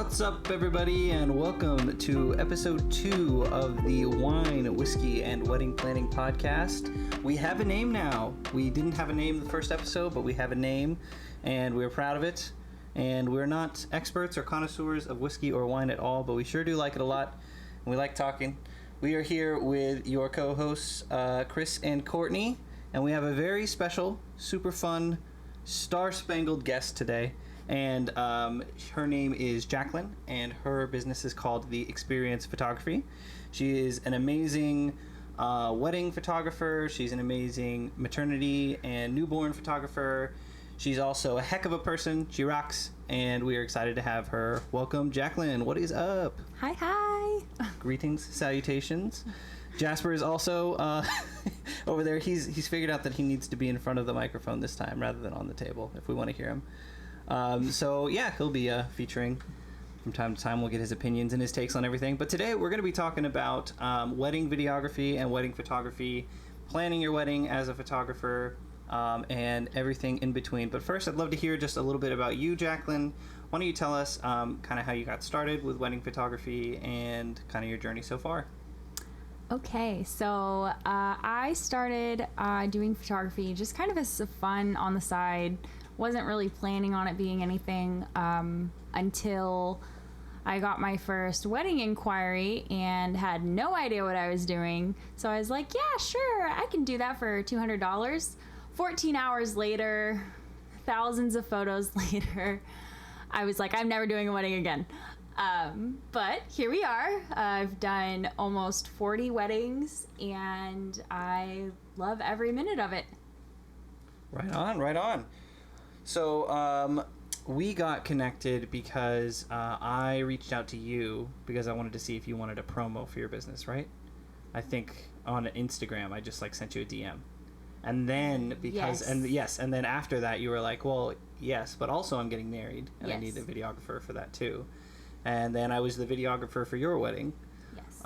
What's up, everybody, and welcome to episode 2 of the Wine, Whiskey, and Wedding Planning Podcast. We have a name now. We didn't have a name the first episode, but we have a name, and we're proud of it. And we're not experts or connoisseurs of whiskey or wine at all, but we sure do like it a lot, and we like talking. We are here with your co-hosts, Chris and Courtney, and we have a very special, super fun, star-spangled guest today. And her name is Jacquelyn, and her business is called The Experience Photography. She is an amazing wedding photographer. She's an amazing maternity and newborn photographer. She's also a heck of a person. She rocks, and we are excited to have her. Welcome, Jacquelyn. What is up? Hi. Greetings, salutations. Jasper is also over there. He's figured out that he needs to be in front of the microphone this time rather than on the table if we want to hear him. So yeah, he'll be featuring from time to time. We'll get his opinions and his takes on everything. But today we're going to be talking about wedding videography and wedding photography, planning your wedding as a photographer, and everything in between. But first, I'd love to hear just a little bit about you, Jacquelyn. Why don't you tell us kind of how you got started with wedding photography and kind of your journey so far? Okay, so I started doing photography just kind of as fun on the side. Wasn't really planning on it being anything until I got my first wedding inquiry and had no idea what I was doing. So I was like, yeah, sure, I can do that for $200. 14 hours later, thousands of photos later, I was like, I'm never doing a wedding again. But here we are. I've done almost 40 weddings, and I love every minute of it. Right on, right on. So we got connected because I reached out to you because I wanted to see if you wanted a promo for your business, right? I think on Instagram I just sent you a DM. And then and then after that you were like, well, yes, but also I'm getting married and I need a videographer for that too. And then I was the videographer for your wedding. Yes.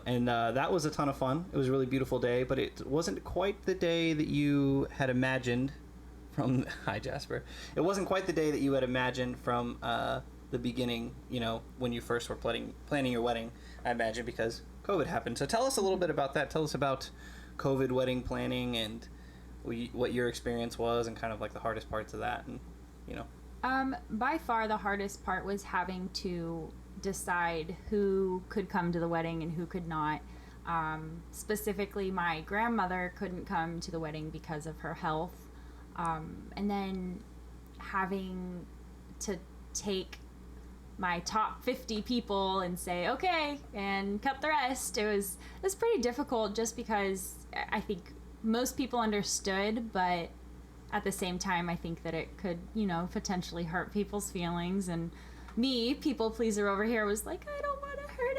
And that was a ton of fun. It was a really beautiful day, but it wasn't quite the day that you had imagined from... Hi, Jasper. It wasn't quite the day that you had imagined from the beginning, when you first were planning your wedding, I imagine, because COVID happened. So tell us a little bit about that. Tell us about COVID wedding planning and what your experience was and kind of the hardest parts of that, and By far the hardest part was having to decide who could come to the wedding and who could not. Specifically, my grandmother couldn't come to the wedding because of her health. And then having to take my top 50 people and say, okay, and cut the rest. It was pretty difficult just because I think most people understood, but at the same time, I think that it could, potentially hurt people's feelings. And me, people pleaser over here, was like, I don't want to hurt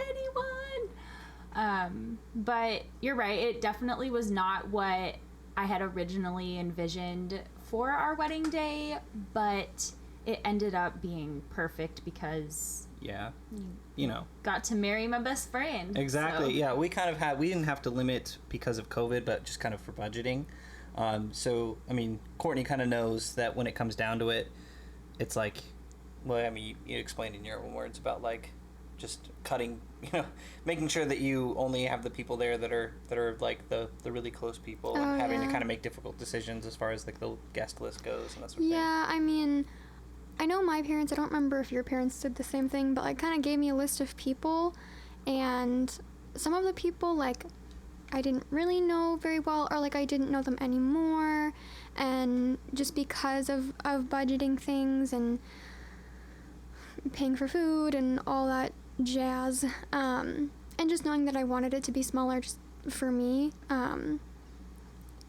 anyone. But you're right. It definitely was not what I had originally envisioned for our wedding day, but it ended up being perfect because got to marry my best friend. Exactly. So. Yeah, we didn't have to limit because of COVID, but just kind of for budgeting. So I mean, Courtney kind of knows that when it comes down to it, it's you explained in your own words about just cutting, making sure that you only have the people there that are the really close people, and having to kind of make difficult decisions as far as the guest list goes and that sort of thing. Yeah, I mean, I know my parents, I don't remember if your parents did the same thing, but kind of gave me a list of people, and some of the people I didn't really know very well, or I didn't know them anymore, and just because of budgeting things and paying for food and all that jazz, and just knowing that I wanted it to be smaller just for me.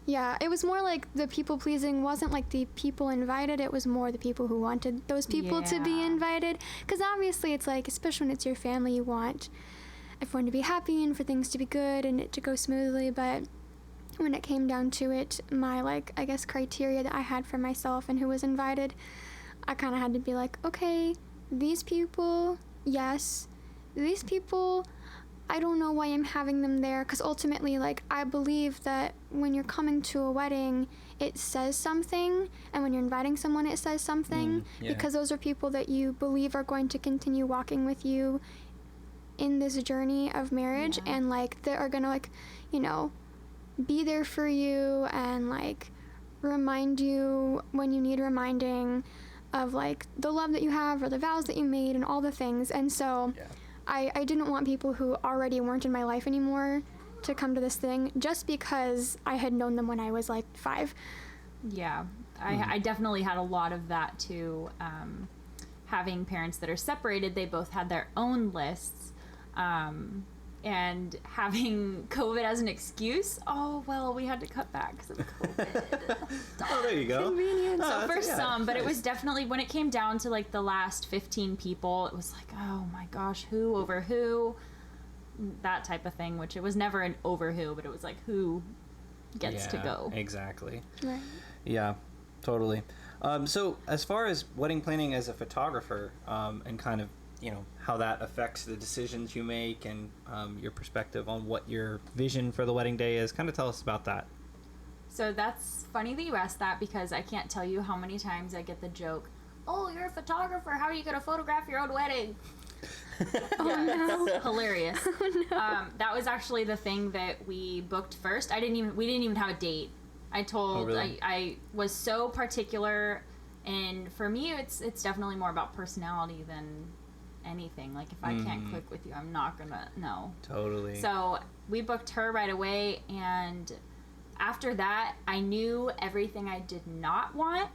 Yeah, it was more the people pleasing wasn't the people invited, it was more the people who wanted those people to be invited, because obviously it's especially when it's your family, you want everyone to be happy and for things to be good and it to go smoothly. But when it came down to it, my I guess criteria that I had for myself and who was invited, I kind of had to be okay, these people, yes. These people, I don't know why I'm having them there, because ultimately, like, I believe that when you're coming to a wedding, it says something, and when you're inviting someone, it says something, because those are people that you believe are going to continue walking with you in this journey of marriage, and, like, they are gonna, like, you know, be there for you and, like, remind you when you need reminding of, like, the love that you have or the vows that you made and all the things. And so I didn't want people who already weren't in my life anymore to come to this thing just because I had known them when I was, like, 5. Yeah, I definitely had a lot of that too. Having parents that are separated, they both had their own lists. And having COVID as an excuse, oh, well, we had to cut back because of COVID. Oh, there you go. Convenience. So for some, but it was definitely, when it came down to, like, the last 15 people, it was like, oh my gosh, who over who? That type of thing, which it was never an over who, but it was like, who gets to go. Exactly. Right. Yeah, totally. So as far as wedding planning as a photographer, and kind of, you know, how that affects the decisions you make and your perspective on what your vision for the wedding day is, kind of tell us about that. So that's funny that you asked that, because I can't tell you how many times I get the joke, oh, you're a photographer, how are you going to photograph your own wedding? It's hilarious. Oh, no. That was actually the thing that we booked first. We didn't even have a date. I told, really? I was so particular, and for me, it's definitely more about personality than anything. Like, if I can't click with you, I'm not gonna know. Totally. So we booked her right away, and after that, I knew everything I did not want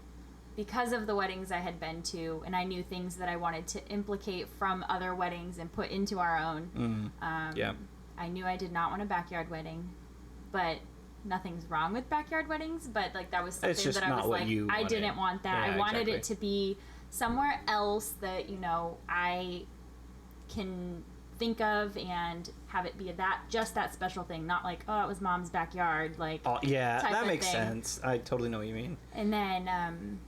because of the weddings I had been to, and I knew things that I wanted to implicate from other weddings and put into our own. I knew I did not want a backyard wedding, but nothing's wrong with backyard weddings, but, like, that was something that I was like, I didn't want that. I wanted it to be somewhere else that, you know, I can think of and have it be just that special thing, not like, oh, it was mom's backyard, like, that makes sense. I totally know what you mean. And then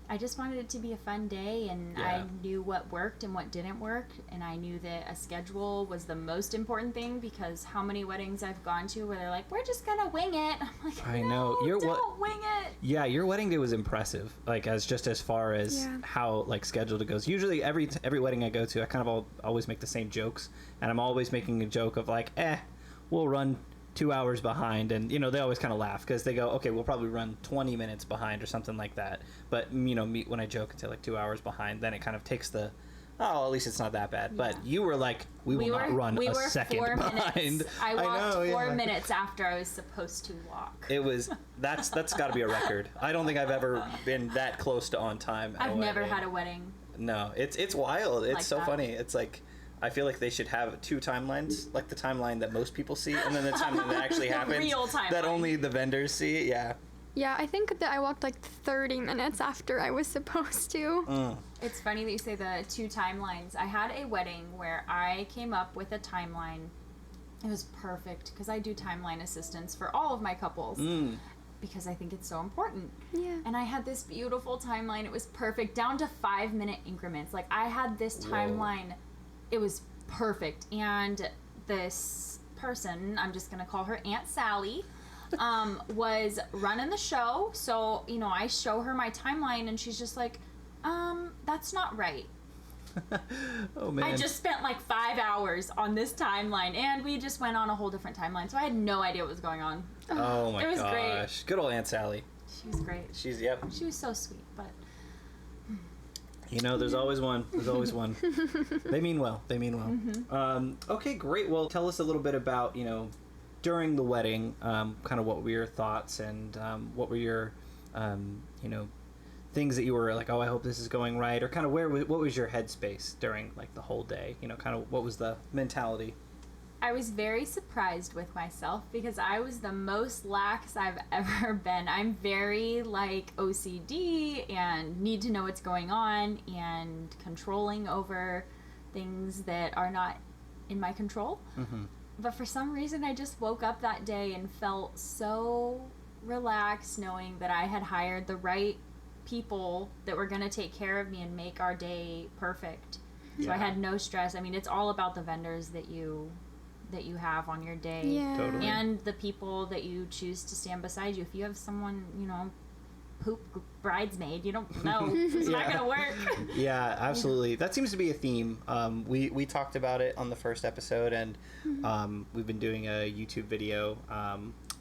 I just wanted it to be a fun day, and I knew what worked and what didn't work, and I knew that a schedule was the most important thing, because how many weddings I've gone to where they're like, we're just gonna wing it. I'm like, I know. Don't wing it. Yeah, your wedding day was impressive, like, as far as how, like, scheduled it goes. Usually every wedding I go to, I kind of always make the same jokes, and I'm always making a joke of, like, we'll run 2 hours behind, and, you know, they always kind of laugh because they go, okay, we'll probably run 20 minutes behind or something like that. But, you know, when I joke and say, like, 2 hours behind, then it kind of takes the, oh, at least it's not that bad. But you were like, we will not run a second behind. I walked 4 minutes after I was supposed to walk. It was, that's got to be a record. I don't think I've ever been that close to on time. I've never had a wedding. No, it's wild. It's like so that. funny. It's like, I feel like they should have 2 timelines, like the timeline that most people see, and then the timeline that actually happens, real timeline that only the vendors see. Yeah. Yeah, I think that I walked like 30 minutes after I was supposed to. It's funny that you say the 2 timelines. I had a wedding where I came up with a timeline. It was perfect, because I do timeline assistance for all of my couples. Because I think it's so important. Yeah. And I had this beautiful timeline. It was perfect, down to 5-minute increments. Like, I had this timeline. It was perfect. And this person, I'm just going to call her Aunt Sally, was running the show. So, you know, I show her my timeline, and she's just like, that's not right. Oh, man. I just spent like 5 hours on this timeline, and we just went on a whole different timeline. So I had no idea what was going on. Oh, my It was gosh. great. Good old Aunt Sally. She was great. She was so sweet, but... You know, there's always one. There's always one. They mean well. Okay, great. Well, tell us a little bit about, you know, during the wedding, kind of what were your thoughts, and what were your, you know, things that you were like, oh, I hope this is going right, or kind of what was your headspace during, like, the whole day? You know, kind of what was the mentality? I was very surprised with myself, because I was the most lax I've ever been. I'm very, like, OCD and need to know what's going on and controlling over things that are not in my control. But for some reason, I just woke up that day and felt so relaxed, knowing that I had hired the right people that were going to take care of me and make our day perfect. So I had no stress. I mean, it's all about the vendors that you that you have on your day. Yeah. Totally. And the people that you choose to stand beside you. If you have someone, you know, poop bridesmaid, you don't know. It's not going to work. Yeah, absolutely. That seems to be a theme. We talked about it on the first episode, and we've been doing a YouTube video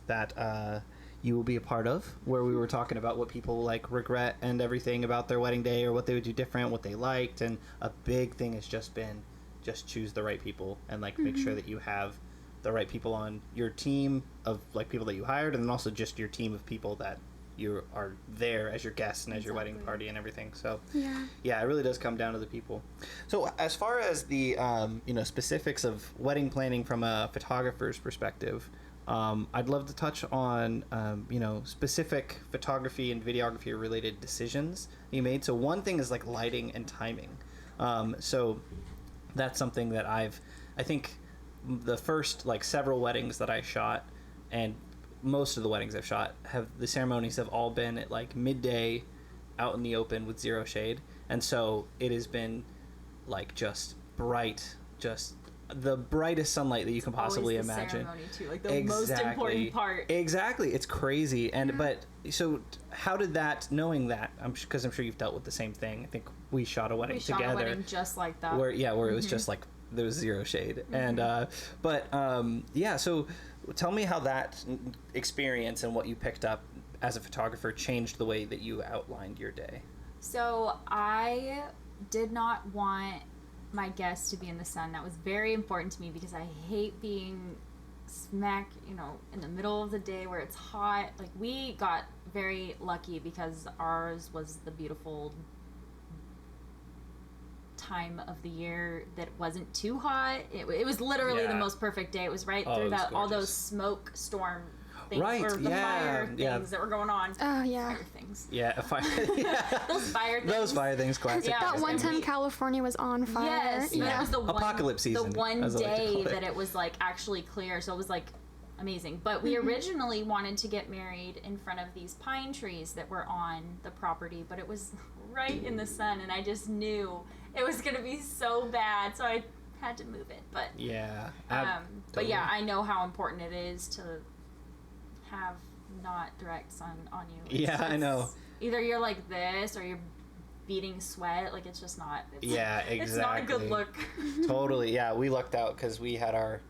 that you will be a part of, where we were talking about what people like regret and everything about their wedding day, or what they would do different, what they liked. And a big thing has just been choose the right people, and like make sure that you have the right people on your team of like people that you hired, and then also just your team of people that you are there as your guests and as your wedding party and everything. So yeah, it really does come down to the people. So as far as the specifics of wedding planning from a photographer's perspective, I'd love to touch on specific photography and videography related decisions you made. So one thing is like lighting and timing. So that's something that I think the first like several weddings that I shot, and most of the weddings I've shot, the ceremonies have all been at like midday out in the open with zero shade. And so it has been like just bright, just the brightest sunlight that you can possibly imagine. Ceremony too, like the most important part. Exactly. It's crazy. And but so how did that, knowing that, because I'm sure you've dealt with the same thing. I think we shot a wedding together. We shot a wedding just like that. Where it was just like there was zero shade. And so tell me how that experience and what you picked up as a photographer changed the way that you outlined your day. So I did not want my guests to be in the sun. That was very important to me because I hate being smack, in the middle of the day where it's hot. Like, we got very lucky because ours was the beautiful time of the year that wasn't too hot. It was literally the most perfect day. It was right through all those smoke storm things, or the fire things that were going on. Oh yeah, fire things. Yeah, fire. Those fire things. Those fire things, classic. Yeah, that one time California was on fire. Yes, yeah. that was the apocalypse season. The one day that it was like actually clear, so it was like amazing. But we originally wanted to get married in front of these pine trees that were on the property, but it was right in the sun, and I just knew it was going to be so bad, so I had to move it. But but yeah, I know how important it is to have not direct sun on you. I know. Either you're like this or you're beating sweat. Like, it's just not. Exactly. It's not a good look. Totally. Yeah, we lucked out because we had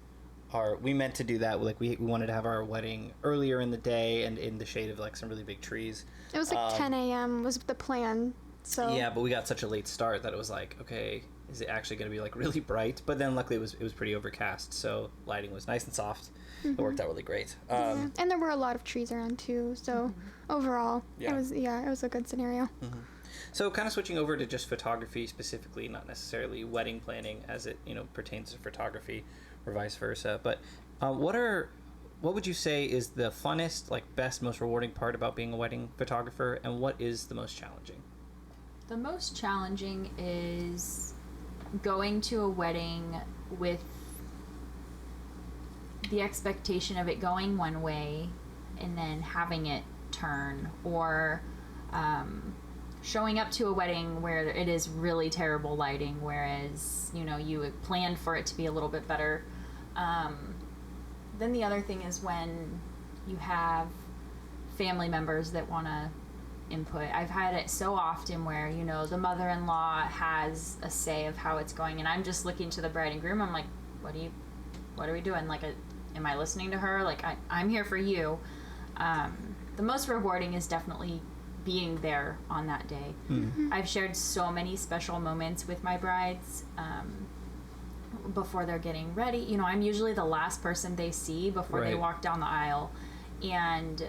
we meant to do that. Like, we wanted to have our wedding earlier in the day and in the shade of like some really big trees. It was like 10 a.m. was the plan. So yeah, but we got such a late start that it was like, okay, is it actually going to be like really bright? But then luckily it was pretty overcast, so lighting was nice and soft. It worked out really great. And there were a lot of trees around too, so overall it was a good scenario. So kind of switching over to just photography specifically, not necessarily wedding planning as it pertains to photography or vice versa, but what would you say is the funnest, like best, most rewarding part about being a wedding photographer, and what is the most challenging? The most challenging is going to a wedding with the expectation of it going one way and then having it turn, or showing up to a wedding where it is really terrible lighting, whereas you had planned for it to be a little bit better. Then the other thing is when you have family members that want to input. I've had it so often where the mother-in-law has a say of how it's going, and I'm just looking to the bride and groom. I'm like, what are we doing? Like, am I listening to her? Like, I'm here for you. The most rewarding is definitely being there on that day. I've shared so many special moments with my brides before they're getting ready. I'm usually the last person they see before they walk down the aisle, and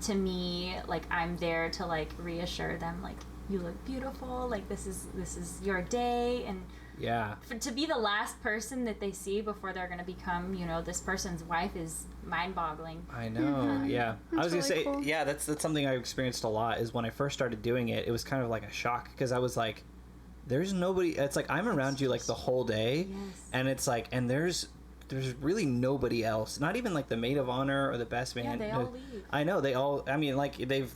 to me, like, I'm there to like reassure them, like, you look beautiful, like this is your day, and to be the last person that they see before they're going to become this person's wife is mind-boggling. I know. Yeah, I was really gonna say cool. Yeah, that's something I experienced a lot. Is when I first started doing it, it was kind of like a shock, because I was like, there's nobody. It's like I'm around you like the whole day, and it's like, and there's really nobody else, not even like the maid of honor or the best man. Yeah, they all leave. I know, they all, I mean, like they've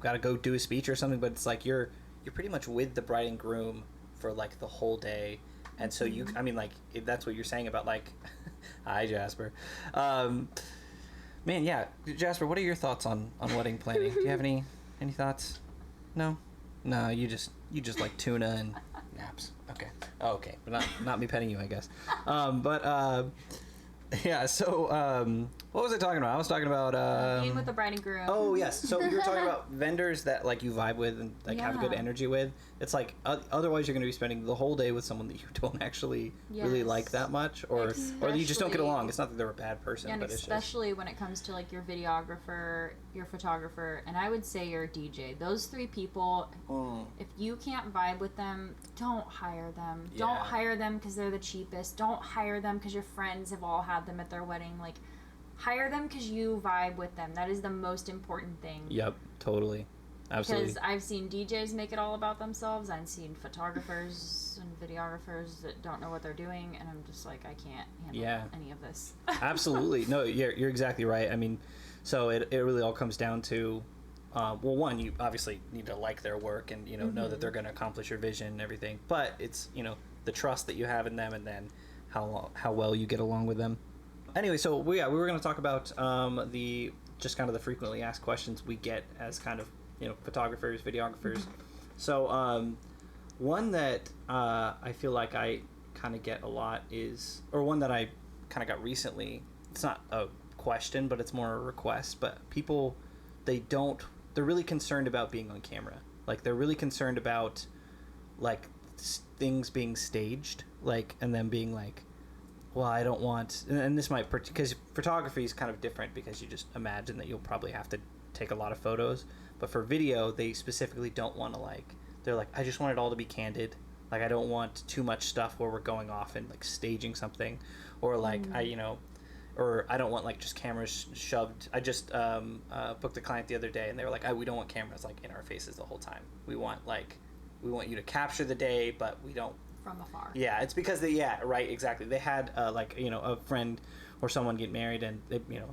got to go do a speech or something, but it's like you're pretty much with the bride and groom for like the whole day, And so you, I mean, like, if that's what you're saying about, like, hi, Jasper. Man, yeah, Jasper, what are your thoughts on wedding planning? Do you have any thoughts? No, you just like tuna and naps. Okay, okay, but not me petting you, I guess. Yeah. So, what was I talking about? I was talking about being with the bride and groom. Oh yes. So you were talking about vendors that like you vibe with and like have good energy with. It's like otherwise you're going to be spending the whole day with someone that you don't actually really like that much, or you just don't get along. It's not that they're a bad person, and but especially when it comes to like your videographer, your photographer, and I would say your DJ. Those three people, if you can't vibe with them, don't hire them. Yeah. Don't hire them because they're the cheapest. Don't hire them because your friends have all had them at their wedding. Like, hire them because you vibe with them. That is the most important thing. Yep, totally. Absolutely. Because I've seen DJs make it all about themselves. I've seen photographers and videographers that don't know what they're doing, and I'm just like, I can't handle any of this. Absolutely. No, you're exactly right. I mean, so it really all comes down to, well, one, you obviously need to like their work and, know that they're going to accomplish your vision and everything. But it's, the trust that you have in them, and then how well you get along with them. Anyway, so we were going to talk about the frequently asked questions we get as kind of photographers, videographers. So one that I feel like I kind of get a lot is, or one that I kind of got recently. It's not a question, but it's more a request. But people, they're really concerned about being on camera. Like they're really concerned about like things being staged, like, and then being like, well, I don't want, and this might, because photography is kind of different because you just imagine that you'll probably have to take a lot of photos. But for video, they specifically don't want to they're like, I just want it all to be candid. Like, I don't want too much stuff where we're going off and like staging something, or like, or I don't want like just cameras shoved. I just booked a client the other day and they were like, we don't want cameras like in our faces the whole time. We want you to capture the day, but we don't. From afar. Yeah, it's because right, exactly. They had a friend or someone get married, and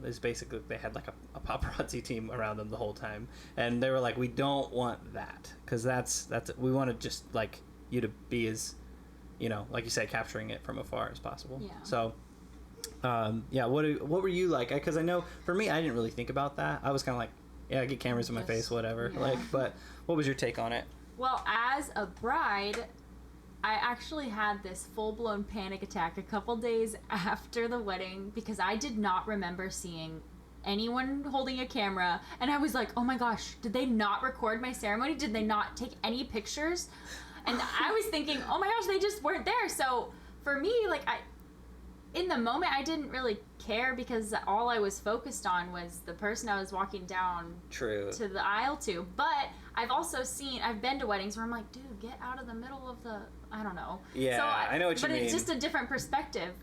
it's basically they had like a paparazzi team around them the whole time, and they were like, we don't want that because that's we want to just like you to be as like you said, capturing it from afar as possible. Yeah. So what were you like? Because I know for me, I didn't really think about that. I was kind of like, I get cameras in my face, whatever. Yeah. But what was your take on it? Well, as a bride, I actually had this full-blown panic attack a couple days after the wedding because I did not remember seeing anyone holding a camera, and I was like, oh my gosh, did they not record my ceremony? Did they not take any pictures? And I was thinking, oh my gosh, they just weren't there. So for me, like, in the moment, I didn't really care because all I was focused on was the person I was walking down to the aisle to. But I've been to weddings where I'm like, dude, get out of the middle of the, I don't know. Yeah, so I know what you mean. But it's just a different perspective.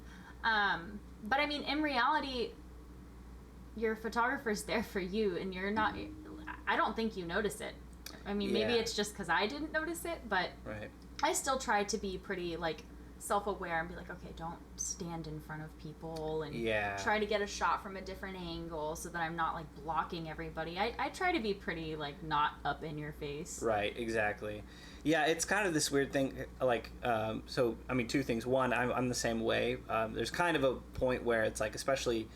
But I mean, in reality, your photographer's there for you, and you're not, I don't think you notice it. I mean, maybe it's just because I didn't notice it, but I still try to be pretty, like, self-aware and be like, okay, don't stand in front of people and try to get a shot from a different angle so that I'm not like blocking everybody. I try to be pretty like not up in your face. Right, exactly. Yeah, it's kind of this weird thing, like, so, I mean, two things. One, I'm the same way. There's kind of a point where it's like, especially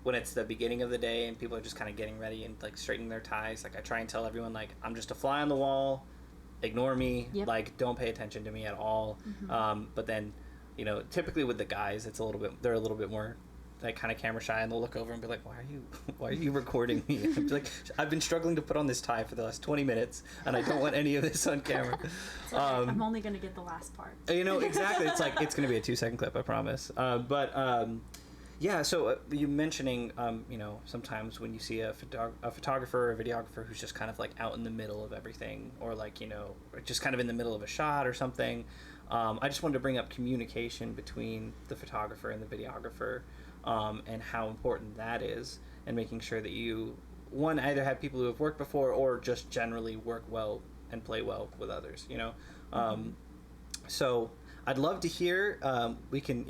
when it's the beginning of the day and people are just kind of getting ready and like straightening their ties, like I try and tell everyone like, I'm just a fly on the wall. Ignore me, like don't pay attention to me at all. But then, typically with the guys, they're a little bit more like kind of camera shy, and they'll look over and be like, why are you recording me? I'm like, I've been struggling to put on this tie for the last 20 minutes and I don't want any of this on camera. I'm only going to get the last part. Exactly. It's like, it's going to be a 2-second clip, I promise. Yeah, so you mentioning, sometimes when you see a photographer or a videographer who's just kind of like out in the middle of everything, or like, just kind of in the middle of a shot or something, I just wanted to bring up communication between the photographer and the videographer, and how important that is, and making sure that you, one, either have people who have worked before or just generally work well and play well with others, So I'd love to hear, we can,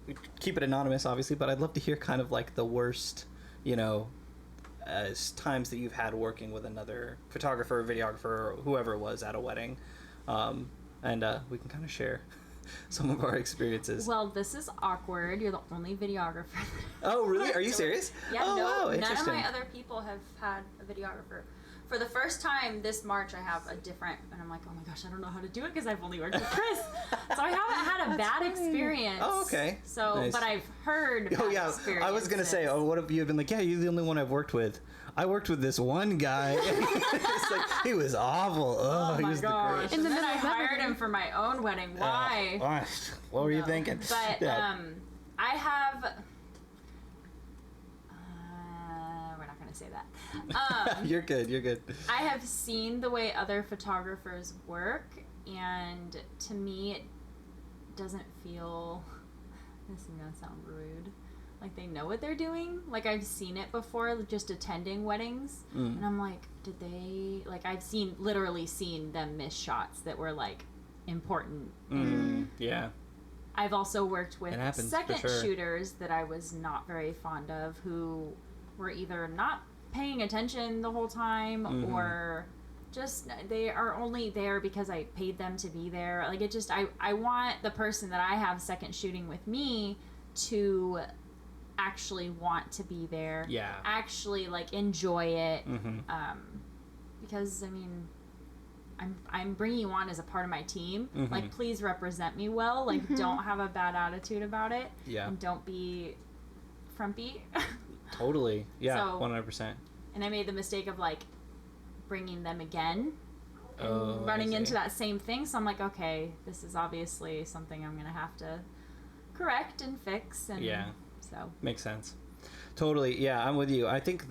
we keep it anonymous, obviously, but I'd love to hear kind of like the worst, times that you've had working with another photographer, videographer, or whoever it was at a wedding, and we can kind of share. some of our experiences. Well, this is awkward. You're the only videographer. Oh, really? Are you serious? Yeah, oh, no, wow, none of interesting. my other people have had a videographer. For the first time this March, I have a different, and I'm like, oh my gosh, I don't know how to do it because I've only worked with Chris. So I haven't had a bad experience. Oh, okay. So, Nice. but I've heard Oh, bad yeah. experiences. I was going to say, oh, what if you had been like, yeah, you're the only one I've worked with. I worked with this one guy. It's like, he was awful. Oh, he my was gosh. the great. And then middle I of hired everything. him for my own wedding. Why? Gosh, what were you No. thinking? But Yeah. I have. We're not gonna say that. You're good. You're good. I have seen the way other photographers work, and to me, it doesn't feel. This is gonna sound rude. Like they know what they're doing. Like I've seen it before, just attending weddings, and I'm like, did they? Like I've literally seen them miss shots that were like important. Yeah. I've also worked with It happens, for second sure. shooters that I was not very fond of, who were either not paying attention the whole time or just they are only there because I paid them to be there. Like it just I want the person that I have second shooting with me to actually want to be there. Yeah. Actually like enjoy it. Because I mean I'm bringing you on as a part of my team. Like, please represent me well. Like, don't have a bad attitude about it. Yeah. And don't be frumpy. Totally. Yeah. So- 100%. And I made the mistake of, like, bringing them again and Oh, I running see. into that same thing. So I'm like, okay, this is obviously something I'm going to have to correct and fix. And Yeah. so. Makes sense. Totally. Yeah, I'm with you. I think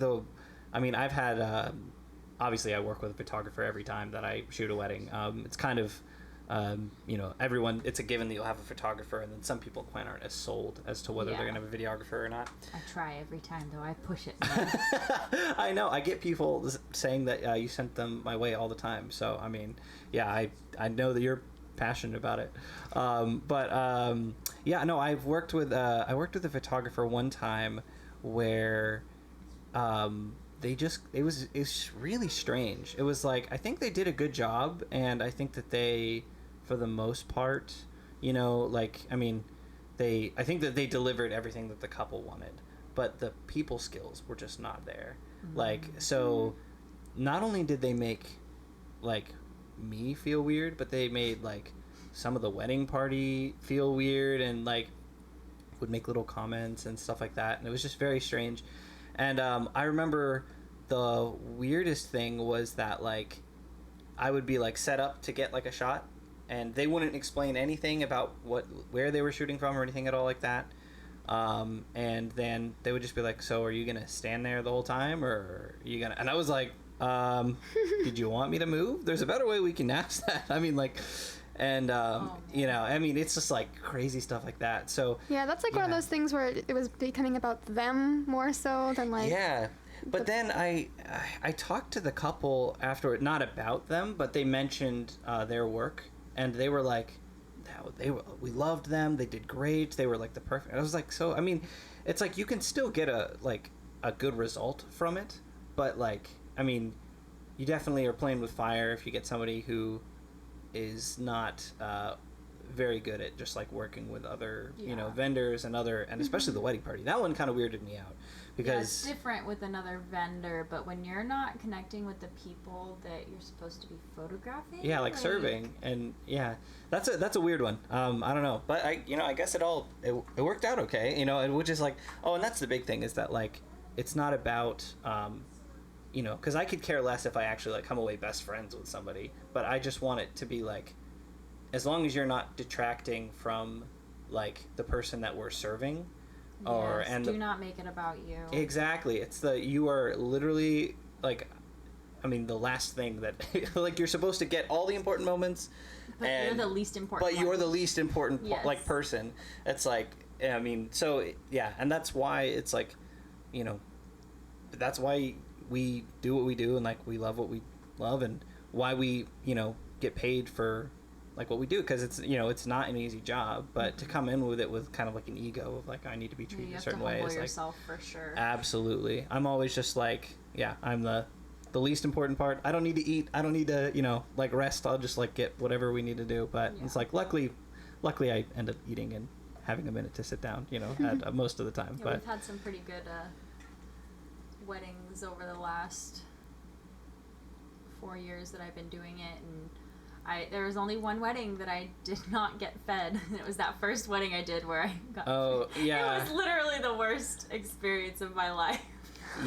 I've had, obviously I work with a photographer every time that I shoot a wedding. It's kind of, everyone, it's a given that you'll have a photographer, and then some people quite aren't as sold as to whether they're Yeah. going to have a videographer or not. I try every time, though. I push it. I know. I get people saying that you sent them my way all the time. So, I mean, yeah, I know that you're passionate about it. Yeah, no, I worked with a photographer one time where it was really strange. It was like, I think they did a good job, and I think that they, for the most part, I think that they delivered everything that the couple wanted, but the people skills were just not there. So not only did they make like me feel weird, but they made like some of the wedding party feel weird, and like would make little comments and stuff like that, and it was just very strange. And I remember the weirdest thing was that like I would be like set up to get like a shot, and they wouldn't explain anything about where they were shooting from or anything at all like that. And then they would just be like, so are you gonna stand there the whole time, or are you gonna? And I was like, did you want me to move? There's a better way we can ask that. I mean, like, and it's just like crazy stuff like that. So Yeah, that's like one of those things where it was becoming about them more so than like. yeah. But then I talked to the couple afterward, not about them, but they mentioned their work, and they were like, we loved them. They did great. They were like the perfect. I was like, so I mean, it's like you can still get a good result from it, but like, I mean, you definitely are playing with fire if you get somebody who is not very good at just like working with other vendors and especially the wedding party. That one kind of weirded me out because it's different with another vendor, but when you're not connecting with the people that you're supposed to be photographing, like serving, and that's a weird one. I don't know, but I guess it worked out okay, and which is like, and that's the big thing is that like it's not about because I could care less if I actually like come away best friends with somebody, but I just want it to be like, as long as you're not detracting from like the person that we're serving, do not make it about you. Exactly. You are literally like, I mean, the last thing that like you're supposed to get all the important moments, but you're the least important. But you're the least important like person. It's like, I mean, so yeah, and that's why it's like, that's why we do what we do, and like we love what we love, and why we get paid for like what we do, because it's it's not an easy job, but to come in with it with kind of like an ego of like I need to be treated a certain way is like, yourself for sure. Absolutely. I'm always just like, I'm the least important part. I don't need to eat. I don't need to like rest. I'll just like get whatever we need to do. But it's like luckily luckily I end up eating and having a minute to sit down, at most of the time. Yeah, but we've had some pretty good weddings over the last 4 years that I've been doing it, and there was only one wedding that I did not get fed. It was that first wedding I did where I got fed. Yeah. It was literally the worst experience of my life.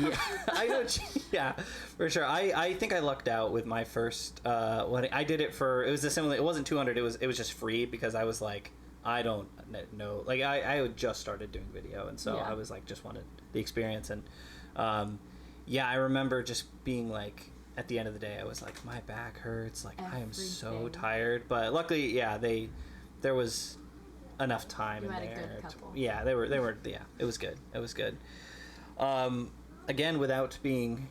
Yeah, I know. Yeah, for sure. I think I lucked out with my first wedding. I did it it was a similar. It wasn't 200. It was just free because I was like, I don't know. Like I had just started doing video, and so I was like, just wanted the experience. And I remember just being like, at the end of the day, I was like, my back hurts. Like I am so tired. But luckily, there was enough time in there. You had a good couple. They were. Yeah, it was good. It was good. Again, without being,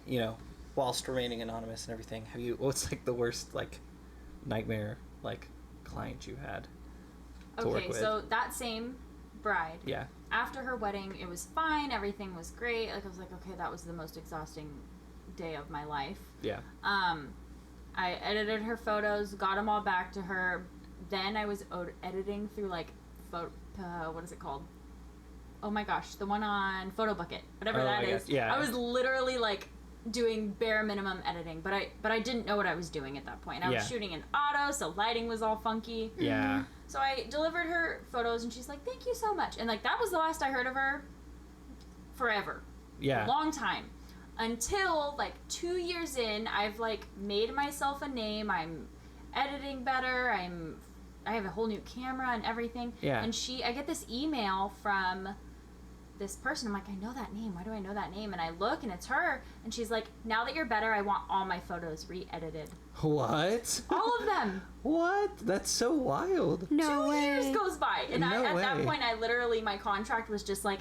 whilst remaining anonymous and everything, what's like the worst like nightmare like client you had to work with? So that same bride. Yeah. After her wedding, it was fine. Everything was great. Like I was like, okay, that was the most exhausting day of my life. Yeah. I edited her photos, got them all back to her. Then I was editing through like what is it called? Oh my gosh, the one on PhotoBucket, whatever that is. Yeah. I was literally like doing bare minimum editing, but I didn't know what I was doing at that point. I was shooting in auto, so lighting was all funky. Yeah. So I delivered her photos, and she's like, "Thank you so much." And like that was the last I heard of her. Forever. Yeah. A long time. Until like 2 years in, I've like made myself a name. I'm editing better. I have a whole new camera and everything. Yeah. And I get this email from this person. I'm like, I know that name. Why do I know that name? And I look, and it's her. And she's like, now that you're better, I want all my photos re-edited. What? All of them. What? That's so wild. No way. 2 years goes by. And No at way. that point, my contract was just like,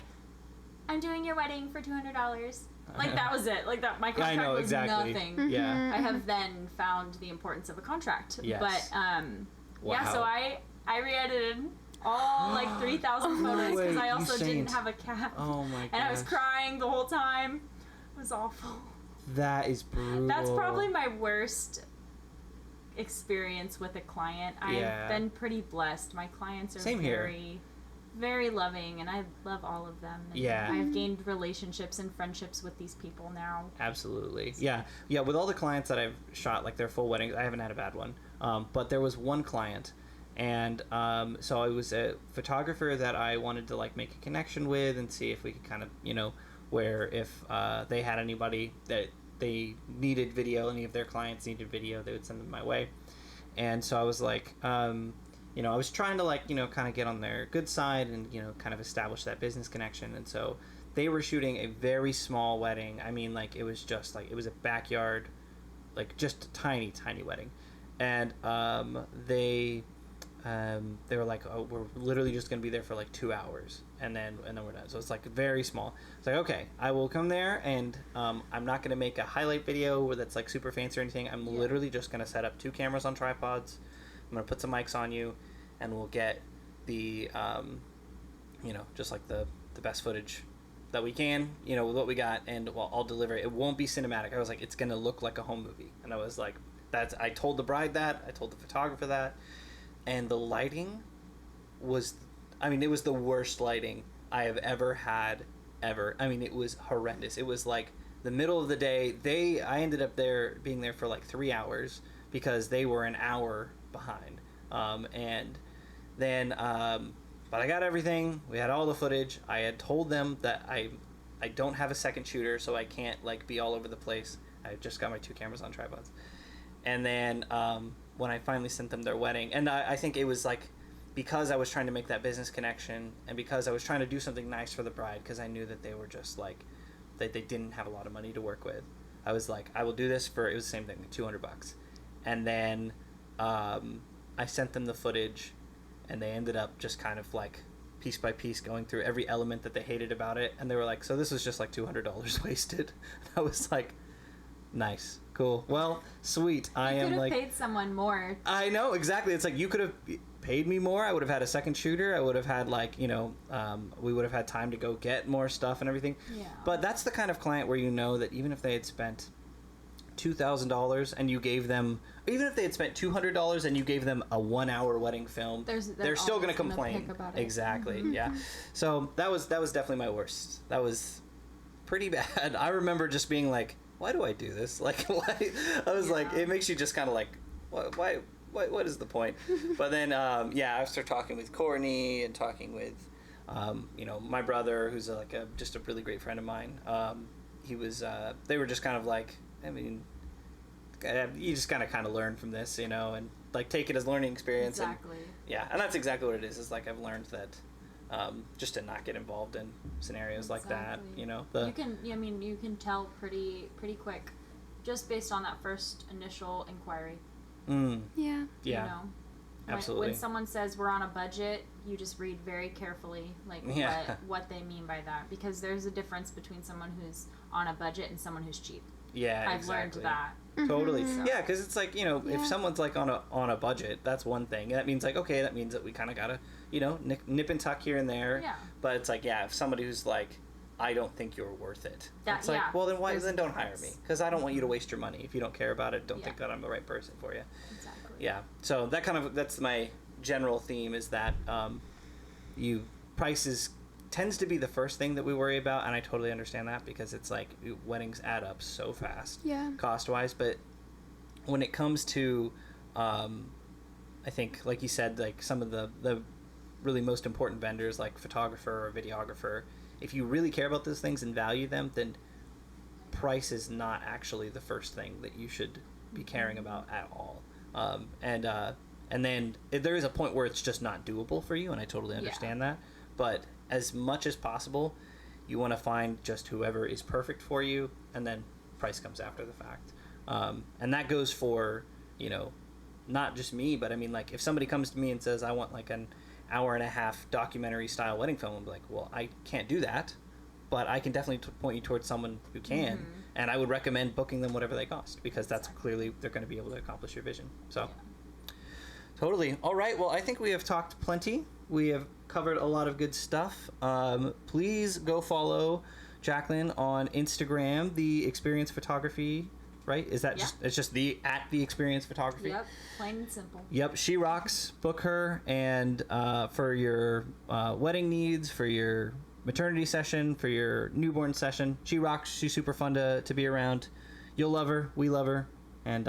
I'm doing your wedding for $200. Like, that was it. Like, that my contract was nothing. Yeah. I have then found the importance of a contract. Yes. But, Wow. so I re-edited all, like, 3,000 photos because I also didn't have a cat. Oh, my gosh. And I was crying the whole time. It was awful. That is brutal. That's probably my worst experience with a client. I've been pretty blessed. My clients are very, very loving, and I love all of them. And I've gained relationships and friendships with these people now. Absolutely. Yeah. With all the clients that I've shot, like their full weddings, I haven't had a bad one. But there was one client, and so I was a photographer that I wanted to like make a connection with and see if we could kind of, where if they had anybody that they needed video, any of their clients needed video, they would send them my way. And so I was like, I was trying to like, kind of get on their good side and, kind of establish that business connection. And so they were shooting a very small wedding. I mean, like, it was just like, it was a backyard, like just a tiny, tiny wedding. And they were like, oh, we're literally just going to be there for like 2 hours and then we're done. So it's like very small. It's like, okay, I will come there, and I'm not going to make a highlight video that's like super fancy or anything. I'm literally just going to set up 2 cameras on tripods. I'm going to put some mics on you, and we'll get the, just like the best footage that we can, with what we got, and I'll deliver it. It won't be cinematic. I was like, it's going to look like a home movie. And I was like, I told the bride that, I told the photographer that, and the lighting was, it was the worst lighting I have ever had, ever. It was horrendous. It was like the middle of the day. I ended up being there for like 3 hours because they were an hour behind. And then, but I got everything. We had all the footage. I had told them that I don't have a second shooter, so I can't like be all over the place. I just got my 2 cameras on tripods. And then when I finally sent them their wedding, and I think it was like because I was trying to make that business connection, and because I was trying to do something nice for the bride, because I knew that they were just like, that they didn't have a lot of money to work with. I was like, I will do this for, it was the same thing, $200. And then I sent them the footage, and they ended up just kind of like piece by piece going through every element that they hated about it, and they were like, so this was just like $200 wasted. I was like, nice, cool, well, sweet. I am like, paid someone more. I know, exactly. It's like, you could have paid me more. I would have had a second shooter. I would have had like, we would have had time to go get more stuff and everything. Yeah. But that's the kind of client where that even if they had spent $2,000 and you gave them, even if they had spent $200 and you gave them a 1 hour wedding film, they're still going to complain. Exactly. Yeah. So that was definitely my worst. That was pretty bad. I remember just being like, why do I do this? Like, why? I was like, it makes you just kind of like, why, what is the point? But then, I started talking with Courtney and talking with, my brother, who's just a really great friend of mine. He was, they were just kind of like, I mean, you just kind of learn from this, and like take it as learning experience. Exactly. And that's exactly what it is. It's like I've learned that just to not get involved in scenarios like that. You can tell pretty quick, just based on that first initial inquiry. Yeah. Absolutely. When someone says we're on a budget, you just read very carefully what they mean by that, because there's a difference between someone who's on a budget and someone who's cheap. Yeah, I've learned that. Totally. So. Yeah, because it's like, if someone's like on a budget, that's one thing. That means like, okay, that means that we kind of gotta, nip and tuck here and there. Yeah. But it's like, if somebody who's like, I don't think you're worth it. It's like, well, then don't hire me, because I don't want you to waste your money. If you don't care about it, don't think that I'm the right person for you. Exactly. Yeah. So that's my general theme, is that prices tends to be the first thing that we worry about, and I totally understand that, because it's like weddings add up so fast, cost wise. But when it comes to I think, like you said, like some of the really most important vendors, like photographer or videographer, if you really care about those things and value them, then price is not actually the first thing that you should be caring about at all. And then there is a point where it's just not doable for you, and I totally understand that. But as much as possible, you want to find just whoever is perfect for you, and then price comes after the fact. And that goes for, not just me, but I mean, like, if somebody comes to me and says, I want like an hour and a half documentary style wedding film, I'm like, well, I can't do that, but I can definitely point you towards someone who can. Mm-hmm. And I would recommend booking them whatever they cost, because that's clearly they're going to be able to accomplish your vision. So totally. All right. Well, I think we have talked plenty. We have covered a lot of good stuff. Please go follow Jacquelyn on Instagram, The Experience Photography, right? Is that it's just the Experience Photography? Yep. Plain and simple. Yep. She rocks. Book her. And for your wedding needs, for your maternity session, for your newborn session, she rocks. She's super fun to be around. You'll love her. We love her. And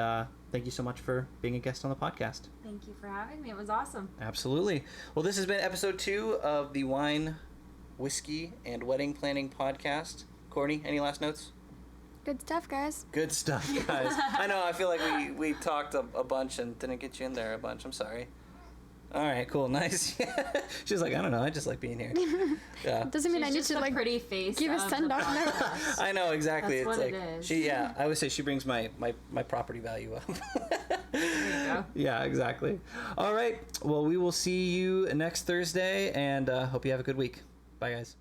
thank you so much for being a guest on the podcast. Thank you for having me. It was awesome. Absolutely. Well, this has been episode 2 of the Wine, Whiskey, and Wedding Planning Podcast. Courtney, any last notes? Good stuff, guys. Good stuff, guys. I know, I feel like we talked a bunch and didn't get you in there a bunch. I'm sorry. All right, cool, nice. She was like, I don't know, I just like being here. Yeah. Doesn't mean I need to like pretty face give a send off. I know, exactly. That's it's what like it is. I always say she brings my property value up. There you go. Yeah, exactly. All right. Well, we will see you next Thursday, and hope you have a good week. Bye, guys.